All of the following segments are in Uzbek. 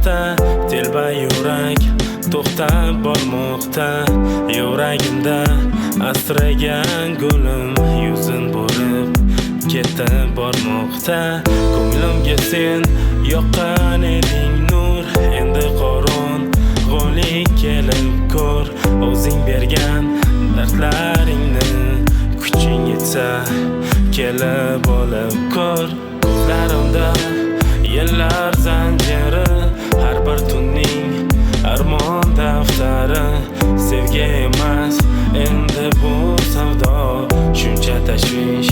bormoqda, telba yurak to'xtab bormoqda. Yuragimda asragan gulim yuzin burib ketib bormoqda. Ko'nglimga sen yoqqan eding nur, endi qorong'ulik kelib ko'r. O'zing bergan dardlaringni kuching yetsa kelib olib ko'r. Ko'zlarimda yillar zanjiri, har bir tunning armon daftari. Sevgi emas endi bu savdo, shuncha tashvish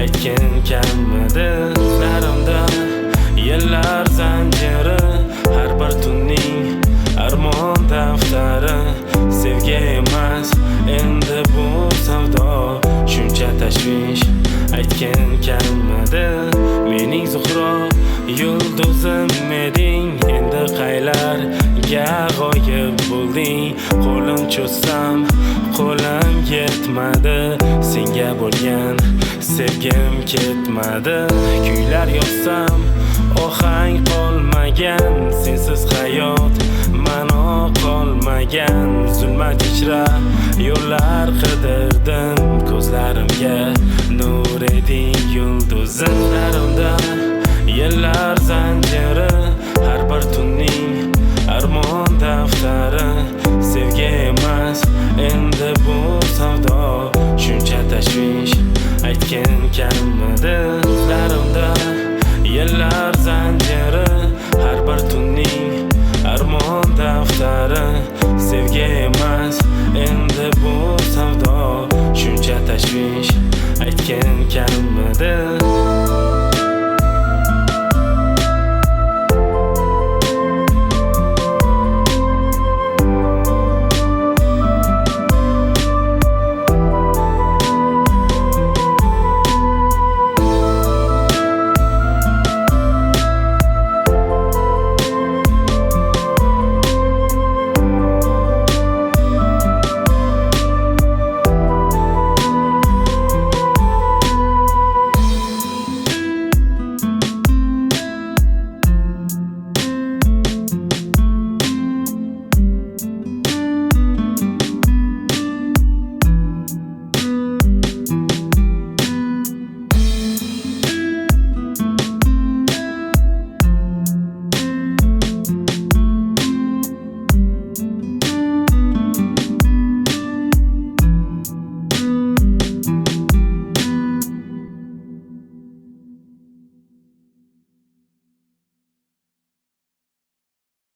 aytgan kammidi. Ko'zlarimda yillar zanjiri, har bir tunning armon daftari. Sevgi emas endi bu savdo, shuncha tashvish aytgan kammidi. Mening Zuhro yulduzim eding, endi qaylarga g'oyib bo'lding. Qo'lim cho'zsam qo'lim yetmadi, senga bo'lgan sevgim ketmadi. Kuylar yozsam ohang qolmagan, sensiz hayot ma'no qolmagan. Zulmat ichra yo'llar qidirdim, ko'zlarimga nur eding yulduzim. Ko'zlarimda